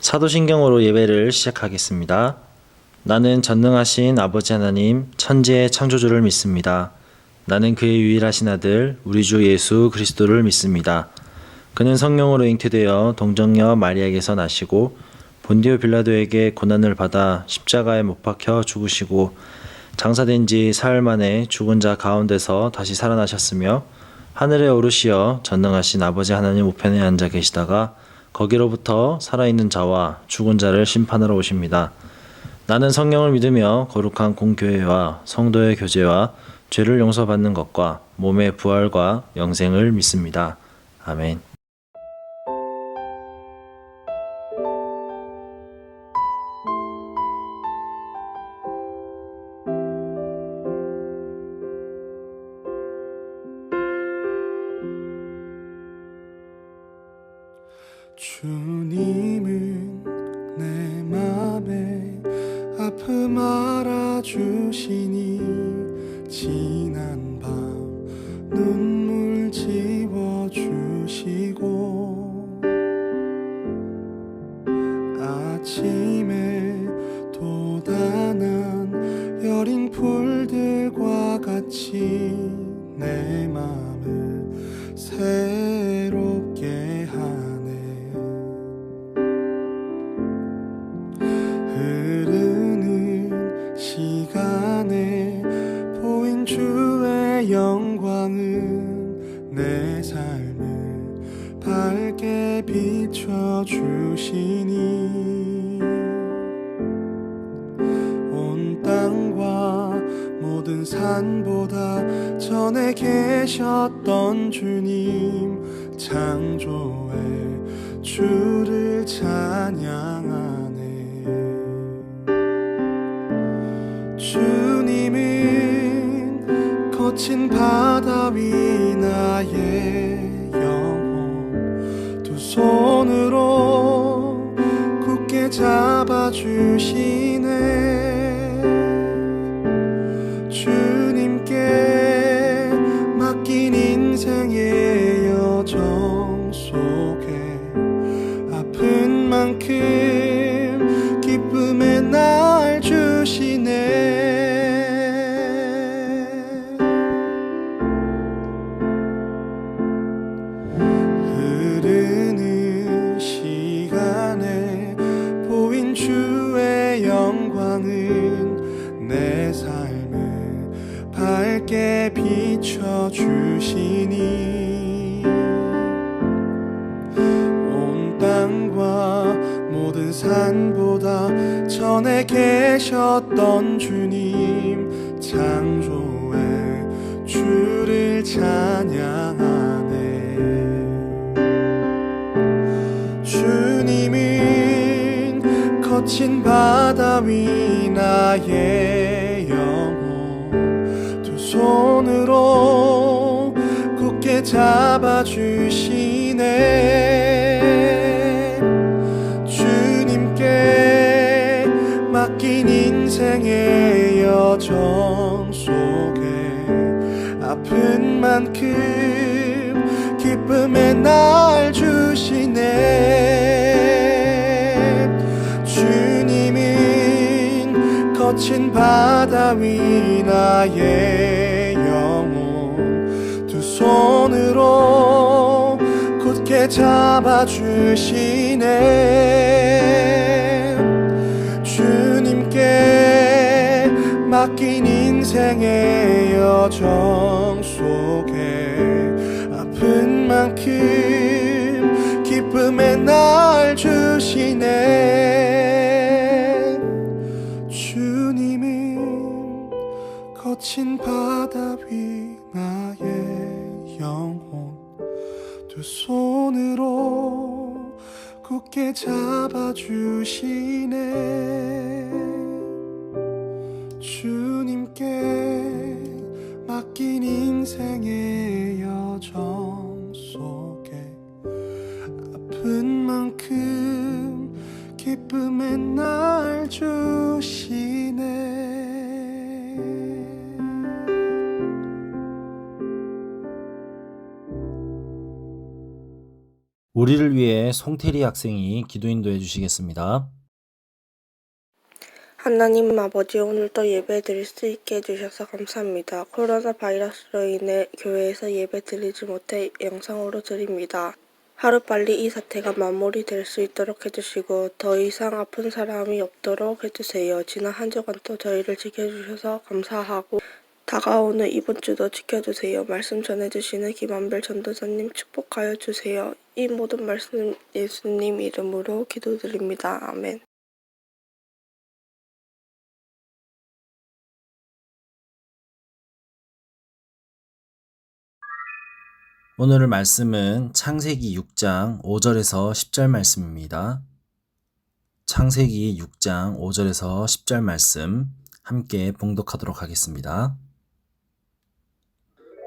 사도신경으로 예배를 시작하겠습니다. 나는 전능하신 아버지 하나님, 천지의 창조주를 믿습니다. 나는 그의 유일하신 아들, 우리 주 예수 그리스도를 믿습니다. 그는 성령으로 잉태되어 동정녀 마리아에게서 나시고 본디오 빌라도에게 고난을 받아 십자가에 못 박혀 죽으시고 장사된 지 사흘 만에 죽은 자 가운데서 다시 살아나셨으며 하늘에 오르시어 전능하신 아버지 하나님 우편에 앉아 계시다가 거기로부터 살아있는 자와 죽은 자를 심판하러 오십니다. 나는 성령을 믿으며 거룩한 공교회와 성도의 교제와 죄를 용서받는 것과 몸의 부활과 영생을 믿습니다. 아멘. 주님은 내 맘에 아픔 알아주시니 지난 밤 눈물 지워주시고 아침에 돋아난 여린 풀들과 같이 내 맘을 새롭게 하네. 흐르는 시간에 보인 주의 영광은 내 삶을 밝게 비춰주시니 온 땅과 모든 산보다 전에 계셨던 주님 창조의 주를 찬양하네. 주님은 거친 바다 위 나의 영혼 두 손으로 굳게 잡아주시네. 주님께 맡긴 인생의 여정 속에 아픈 만큼 기쁨의 날 주시네. 흐르는 시간에 보인 주의 영광은 내 삶을 밝게 비춰주시니 온 땅과 모든 산보다 전에 계셨던 주님 창조의 주를 찬양하네. 주님은 거친 바다 위 나의 영혼 두 손으로 굳게 잡아주시네. 주님께 맡긴 인생의 여정 속에 아픈 만큼 기쁨의 날 주시네. 주님은 거친 바다 위 나의 영혼 두 손으로 굳게 잡아주시네. 주님께 맡긴 인생의 여정 속에 아픈 만큼 기쁨의 날 주시네. 주님은 거친 바다 위 나의 영혼 두 손으로 굳게 잡아주시네. 주님께 맡긴 인생의 여정 속에 아픈 만큼 기쁨의 날 주시네. 우리를 위해 송태리 학생이 기도 인도해 주시겠습니다. 하나님 아버지, 오늘도 예배 드릴 수 있게 해주셔서 감사합니다. 코로나 바이러스로 인해 교회에서 예배 드리지 못해 영상으로 드립니다. 하루빨리 이 사태가 마무리될 수 있도록 해주시고 더 이상 아픈 사람이 없도록 해주세요. 지난 한 주간도 저희를 지켜주셔서 감사하고 다가오는 이번 주도 지켜주세요. 말씀 전해주시는 김한별 전도사님 축복하여 주세요. 이 모든 말씀 예수님 이름으로 기도드립니다. 아멘. 오늘 말씀은 창세기 6장 5절에서 10절 말씀입니다. 창세기 6장 5절에서 10절 말씀 함께 봉독하도록 하겠습니다.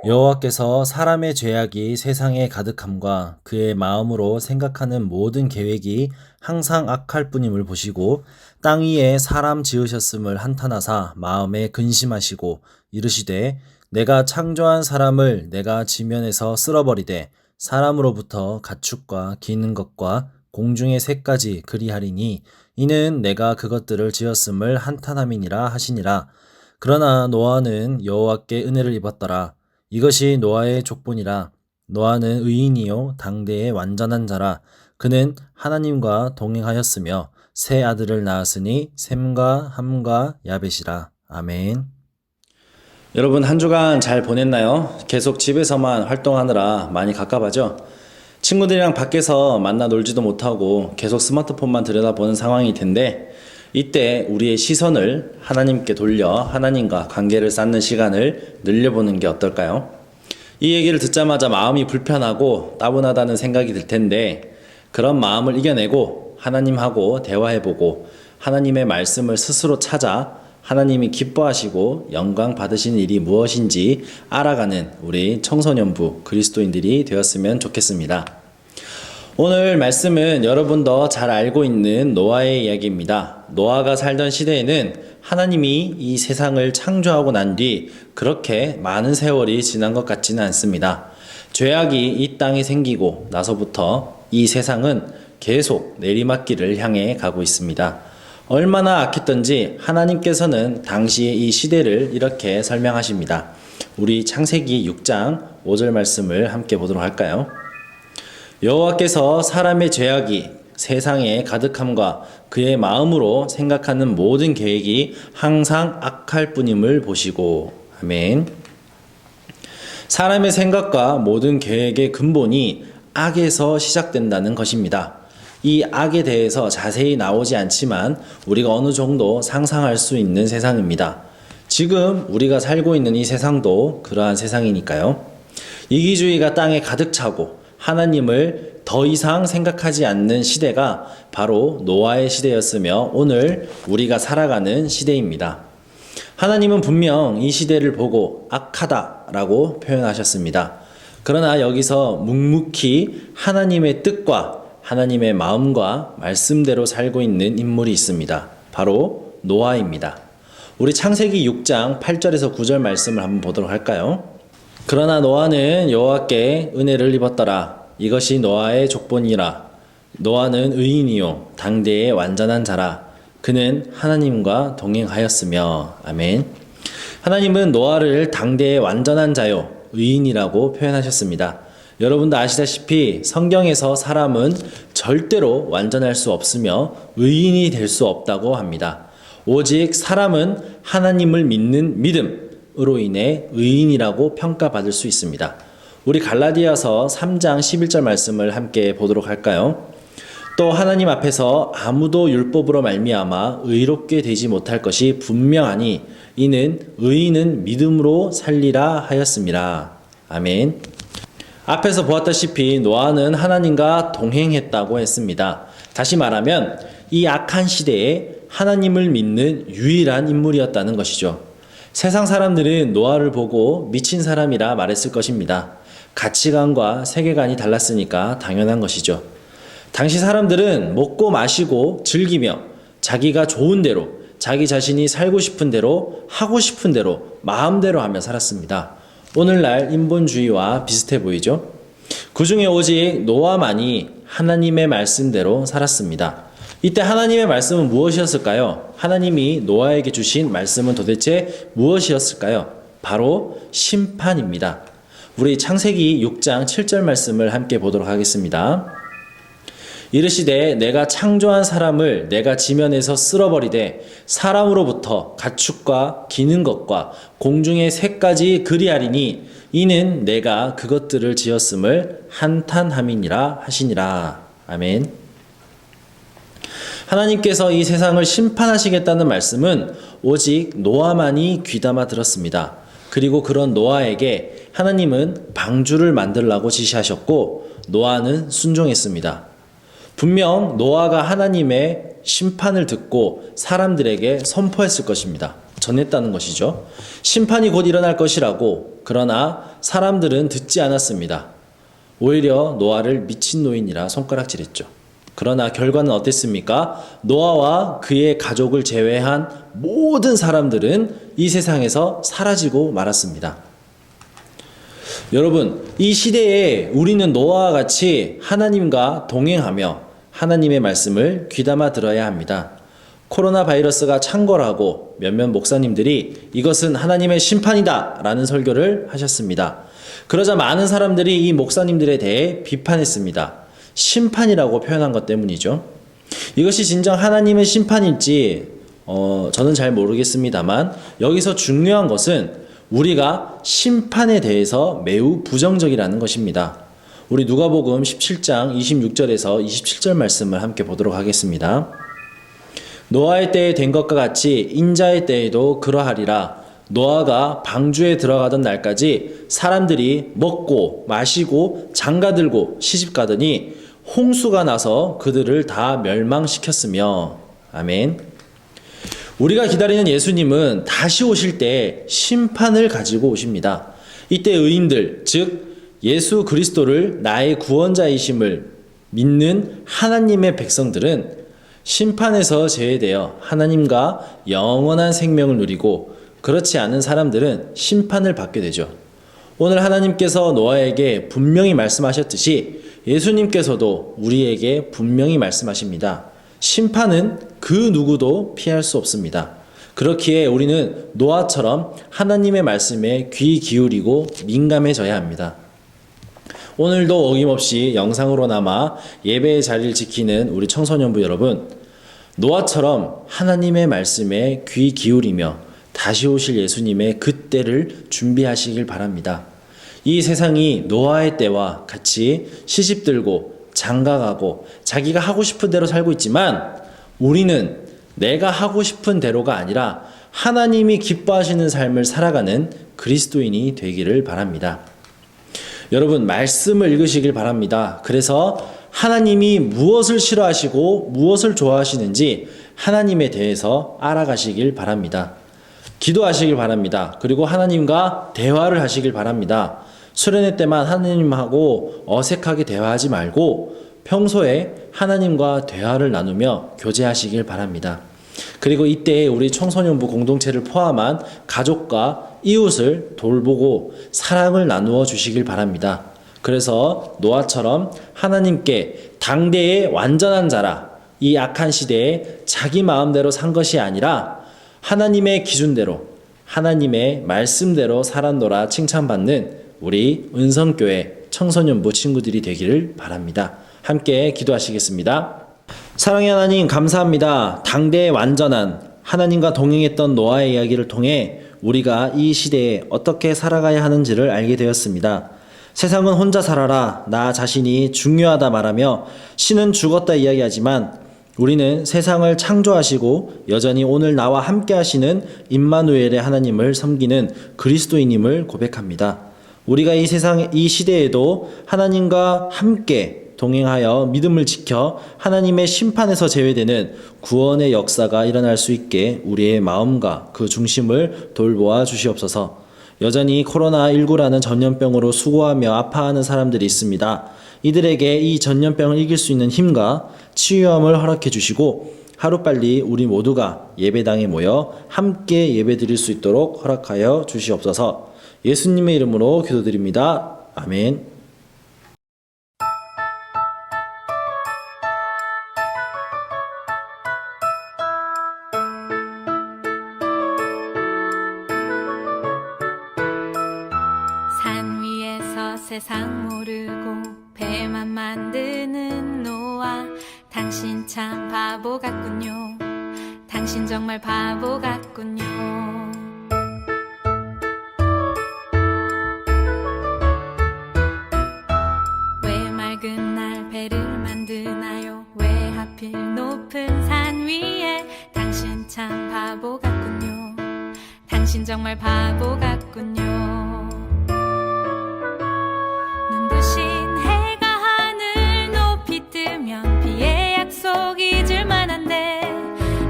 여호와께서 사람의 죄악이 세상에 가득함과 그의 마음으로 생각하는 모든 계획이 항상 악할 뿐임을 보시고 땅 위에 사람 지으셨음을 한탄하사 마음에 근심하시고 이르시되 내가 창조한 사람을 내가 지면에서 쓸어버리되 사람으로부터 가축과 기는 것과 공중의 새까지 그리하리니 이는 내가 그것들을 지었음을 한탄함이니라 하시니라. 그러나 노아는 여호와께 은혜를 입었더라. 이것이 노아의 족본이라. 노아는 의인이요 당대의 완전한 자라. 그는 하나님과 동행하였으며 세 아들을 낳았으니 셈과 함과 야벳이라. 아멘. 여러분 한 주간 잘 보냈나요? 계속 집에서만 활동하느라 많이 갑갑하죠? 친구들이랑 밖에서 만나 놀지도 못하고 계속 스마트폰만 들여다보는 상황일 텐데 이때 우리의 시선을 하나님께 돌려 하나님과 관계를 쌓는 시간을 늘려보는 게 어떨까요? 이 얘기를 듣자마자 마음이 불편하고 따분하다는 생각이 들 텐데 그런 마음을 이겨내고 하나님하고 대화해보고 하나님의 말씀을 스스로 찾아 하나님이 기뻐하시고 영광 받으시는 일이 무엇인지 알아가는 우리 청소년부 그리스도인들이 되었으면 좋겠습니다. 오늘 말씀은 여러분도 잘 알고 있는 노아의 이야기입니다. 노아가 살던 시대에는 하나님이 이 세상을 창조하고 난 뒤 그렇게 많은 세월이 지난 것 같지는 않습니다. 죄악이 이 땅에 생기고 나서부터 이 세상은 계속 내리막길을 향해 가고 있습니다. 얼마나 악했던지 하나님께서는 당시의 이 시대를 이렇게 설명하십니다. 우리 창세기 6장 5절 말씀을 함께 보도록 할까요? 여호와께서 사람의 죄악이 세상에 가득함과 그의 마음으로 생각하는 모든 계획이 항상 악할 뿐임을 보시고. 아멘. 사람의 생각과 모든 계획의 근본이 악에서 시작된다는 것입니다. 이 악에 대해서 자세히 나오지 않지만 우리가 어느 정도 상상할 수 있는 세상입니다. 지금 우리가 살고 있는 이 세상도 그러한 세상이니까요. 이기주의가 땅에 가득 차고 하나님을 더 이상 생각하지 않는 시대가 바로 노아의 시대였으며 오늘 우리가 살아가는 시대입니다. 하나님은 분명 이 시대를 보고 악하다라고 표현하셨습니다. 그러나 여기서 묵묵히 하나님의 뜻과 하나님의 마음과 말씀대로 살고 있는 인물이 있습니다. 바로 노아입니다. 우리 창세기 6장 8절에서 9절 말씀을 한번 보도록 할까요? 그러나 노아는 여호와께 은혜를 입었더라. 이것이 노아의 족본이라. 노아는 의인이요 당대의 완전한 자라. 그는 하나님과 동행하였으며. 아멘. 하나님은 노아를 당대의 완전한 자요 의인이라고 표현하셨습니다. 여러분도 아시다시피 성경에서 사람은 절대로 완전할 수 없으며 의인이 될 수 없다고 합니다. 오직 사람은 하나님을 믿는 믿음으로 인해 의인이라고 평가받을 수 있습니다. 우리 갈라디아서 3장 11절 말씀을 함께 보도록 할까요? 또 하나님 앞에서 아무도 율법으로 말미암아 의롭게 되지 못할 것이 분명하니 이는 의인은 믿음으로 살리라 하였습니다. 아멘. 앞에서 보았다시피 노아는 하나님과 동행했다고 했습니다. 다시 말하면 이 악한 시대에 하나님을 믿는 유일한 인물이었다는 것이죠. 세상 사람들은 노아를 보고 미친 사람이라 말했을 것입니다. 가치관과 세계관이 달랐으니까 당연한 것이죠. 당시 사람들은 먹고 마시고 즐기며 자기가 좋은 대로 자기 자신이 살고 싶은 대로 하고 싶은 대로 마음대로 하며 살았습니다. 오늘날 인본주의와 비슷해 보이죠? 그 중에 오직 노아만이 하나님의 말씀대로 살았습니다. 이때 하나님의 말씀은 무엇이었을까요? 하나님이 노아에게 주신 말씀은 도대체 무엇이었을까요? 바로 심판입니다. 우리 창세기 6장 7절 말씀을 함께 보도록 하겠습니다. 이르시되 내가 창조한 사람을 내가 지면에서 쓸어버리되 사람으로부터 가축과 기는 것과 공중의 새까지 그리하리니 이는 내가 그것들을 지었음을 한탄함이니라 하시니라. 아멘. 하나님께서 이 세상을 심판하시겠다는 말씀은 오직 노아만이 귀담아 들었습니다. 그리고 그런 노아에게 하나님은 방주를 만들라고 지시하셨고 노아는 순종했습니다. 분명 노아가 하나님의 심판을 듣고 사람들에게 선포했을 것입니다. 전했다는 것이죠. 심판이 곧 일어날 것이라고. 그러나 사람들은 듣지 않았습니다. 오히려 노아를 미친노인이라 손가락질했죠. 그러나 결과는 어땠습니까? 노아와 그의 가족을 제외한 모든 사람들은 이 세상에서 사라지고 말았습니다. 여러분, 이 시대에 우리는 노아와 같이 하나님과 동행하며 하나님의 말씀을 귀담아 들어야 합니다. 코로나 바이러스가 창궐하고 몇몇 목사님들이 이것은 하나님의 심판이다 라는 설교를 하셨습니다. 그러자 많은 사람들이 이 목사님들에 대해 비판했습니다. 심판이라고 표현한 것 때문이죠. 이것이 진정 하나님의 심판일지 저는 잘 모르겠습니다만 여기서 중요한 것은 우리가 심판에 대해서 매우 부정적이라는 것입니다. 우리 누가복음 17장 26절에서 27절 말씀을 함께 보도록 하겠습니다. 노아의 때에 된 것과 같이 인자의 때에도 그러하리라. 노아가 방주에 들어가던 날까지 사람들이 먹고 마시고 장가들고 시집가더니 홍수가 나서 그들을 다 멸망시켰으며. 아멘. 우리가 기다리는 예수님은 다시 오실 때 심판을 가지고 오십니다. 이때 의인들, 즉 예수 그리스도를 나의 구원자이심을 믿는 하나님의 백성들은 심판에서 제외되어 하나님과 영원한 생명을 누리고, 그렇지 않은 사람들은 심판을 받게 되죠. 오늘 하나님께서 노아에게 분명히 말씀하셨듯이 예수님께서도 우리에게 분명히 말씀하십니다. 심판은 그 누구도 피할 수 없습니다. 그렇기에 우리는 노아처럼 하나님의 말씀에 귀 기울이고 민감해져야 합니다. 오늘도 어김없이 영상으로나마 예배의 자리를 지키는 우리 청소년부 여러분, 노아처럼 하나님의 말씀에 귀 기울이며 다시 오실 예수님의 그때를 준비하시길 바랍니다. 이 세상이 노아의 때와 같이 시집들고 장가가고 자기가 하고 싶은 대로 살고 있지만 우리는 내가 하고 싶은 대로가 아니라 하나님이 기뻐하시는 삶을 살아가는 그리스도인이 되기를 바랍니다. 여러분, 말씀을 읽으시길 바랍니다. 그래서 하나님이 무엇을 싫어하시고 무엇을 좋아하시는지 하나님에 대해서 알아가시길 바랍니다. 기도하시길 바랍니다. 그리고 하나님과 대화를 하시길 바랍니다. 수련회 때만 하나님하고 어색하게 대화하지 말고 평소에 하나님과 대화를 나누며 교제하시길 바랍니다. 그리고 이때 우리 청소년부 공동체를 포함한 가족과 이웃을 돌보고 사랑을 나누어 주시길 바랍니다. 그래서 노아처럼 하나님께 당대의 완전한 자라, 이 악한 시대에 자기 마음대로 산 것이 아니라 하나님의 기준대로 하나님의 말씀대로 살았노라 칭찬받는 우리 은성교회 청소년부 친구들이 되기를 바랍니다. 함께 기도하시겠습니다. 사랑의 하나님, 감사합니다. 당대의 완전한 하나님과 동행했던 노아의 이야기를 통해 우리가 이 시대에 어떻게 살아가야 하는지를 알게 되었습니다. 세상은 혼자 살아라, 나 자신이 중요하다 말하며 신은 죽었다 이야기하지만 우리는 세상을 창조하시고 여전히 오늘 나와 함께 하시는 임마누엘의 하나님을 섬기는 그리스도인임을 고백합니다. 우리가 이 세상, 이 시대에도 하나님과 함께 동행하여 믿음을 지켜 하나님의 심판에서 제외되는 구원의 역사가 일어날 수 있게 우리의 마음과 그 중심을 돌보아 주시옵소서. 여전히 코로나19라는 전염병으로 수고하며 아파하는 사람들이 있습니다. 이들에게 이 전염병을 이길 수 있는 힘과 치유함을 허락해 주시고 하루빨리 우리 모두가 예배당에 모여 함께 예배드릴 수 있도록 허락하여 주시옵소서. 예수님의 이름으로 기도드립니다. 아멘. 세상 모르고 배만 만드는 노아. 당신 참 바보 같군요. 당신 정말 바보 같군요. 왜 맑은 날 배를 만드나요? 왜 하필 높은 산 위에? 당신 참 바보 같군요. 당신 정말 바보 같군요. 눈부신 해가 하늘 높이 뜨면 비의 약속 잊을 만한데,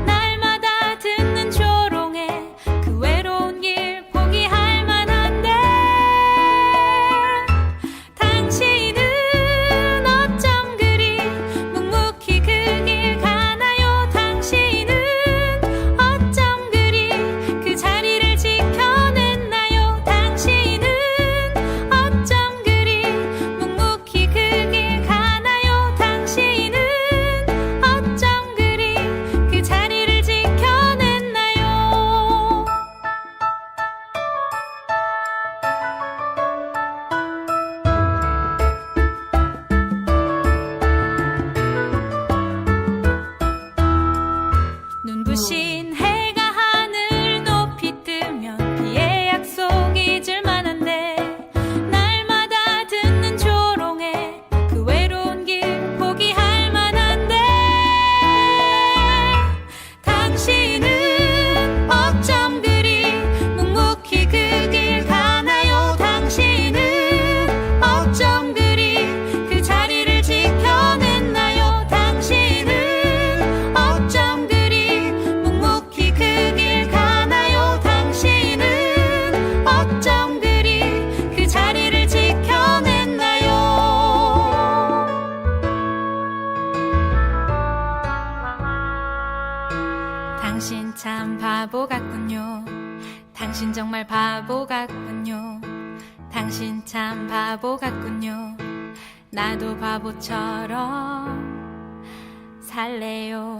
날마다 듣는 조롱에 그 외로운 길 포기할 만한데, 당신은 어쩜 그리 묵묵히 그 길 가나요? 당신은 어쩜 그리 그 자리를 지켜냈나요? 당신은 어쩜 그리 묵묵히 그 길 가나요? 당신은 어쩜 그리 그 자리를 지켜냈나요? 눈부신 해가 하늘 높이 뜨면 비의 약속 잊을 만한데, 날마다 듣는 조롱에 그 외로운 길 포기할 만한데, 당신은 어쩜 그리 묵묵히 그 길 가나요? 당신은 어쩜 그리 그 자리를 지켜냈나요? 당신은 어쩜 그리 묵묵히 그 길 가나요? 당신은 어쩜 그리 그 자리를 지켜냈나요? 당신 참 바보 같군요. 당신 정말 바보 같군요. 당신 참 바보 같군요. 나도 바보처럼 살래요.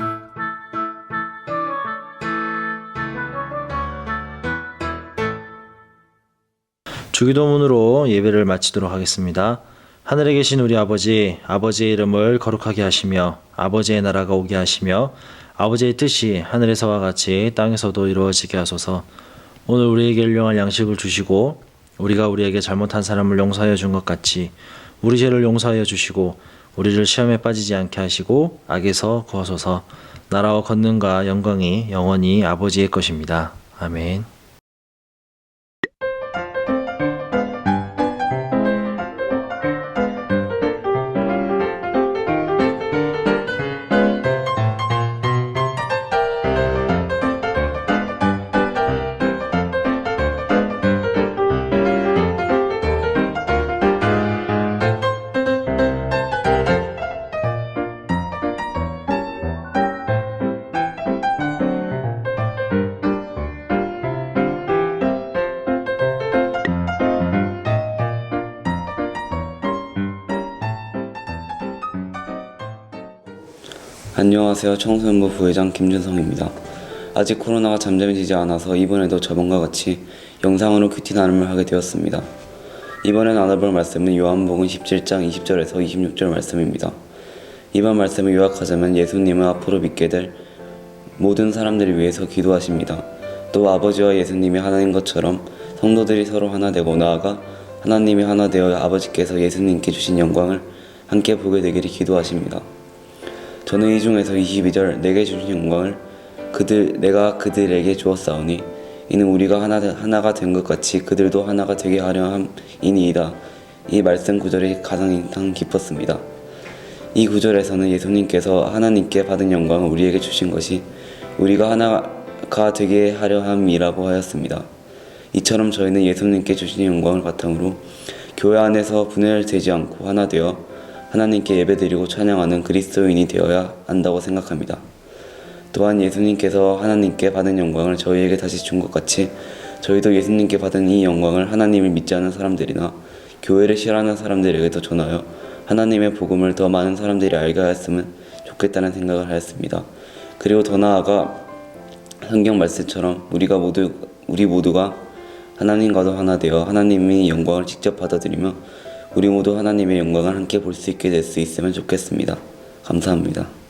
주기도문으로 예배를 마치도록 하겠습니다. 하늘에 계신 우리 아버지, 아버지의 이름을 거룩하게 하시며 아버지의 나라가 오게 하시며 아버지의 뜻이 하늘에서와 같이 땅에서도 이루어지게 하소서. 오늘 우리에게 일용할 양식을 주시고 우리가 우리에게 잘못한 사람을 용서하여 준 것 같이 우리 죄를 용서하여 주시고 우리를 시험에 빠지지 않게 하시고 악에서 구하소서. 나라와 권능과 영광이 영원히 아버지의 것입니다. 아멘. 안녕하세요. 청소년부 부회장 김준성입니다. 아직 코로나가 잠잠히 지지 않아서 이번에도 저번과 같이 영상으로 큐티 나눔을 하게 되었습니다. 이번에 나눠볼 말씀은 요한복음 17장 20절에서 26절 말씀입니다. 이번 말씀을 요약하자면 예수님은 앞으로 믿게 될 모든 사람들을 위해서 기도하십니다. 또 아버지와 예수님이 하나인 것처럼 성도들이 서로 하나 되고 나아가 하나님이 하나 되어 아버지께서 예수님께 주신 영광을 함께 보게 되기를 기도하십니다. 저는 이 중에서 22절 내게 주신 영광을 내가 그들에게 주었사오니 이는 우리가 하나가 된 것 같이 그들도 하나가 되게 하려 함이니이다. 이 말씀 구절이 가장 인상 깊었습니다. 이 구절에서는 예수님께서 하나님께 받은 영광을 우리에게 주신 것이 우리가 하나가 되게 하려 함이라고 하였습니다. 이처럼 저희는 예수님께 주신 영광을 바탕으로 교회 안에서 분열되지 않고 하나 되어 하나님께 예배드리고 찬양하는 그리스도인이 되어야 한다고 생각합니다. 또한 예수님께서 하나님께 받은 영광을 저희에게 다시 준 것 같이 저희도 예수님께 받은 이 영광을 하나님을 믿지 않는 사람들이나 교회를 싫어하는 사람들에게도 전하여 하나님의 복음을 더 많은 사람들이 알게 하였으면 좋겠다는 생각을 하였습니다. 그리고 더 나아가 성경 말씀처럼 우리 모두가 하나님과도 하나 되어 하나님의 영광을 직접 받아들이며 우리 모두 하나님의 영광을 함께 볼 수 있게 될 수 있으면 좋겠습니다. 감사합니다.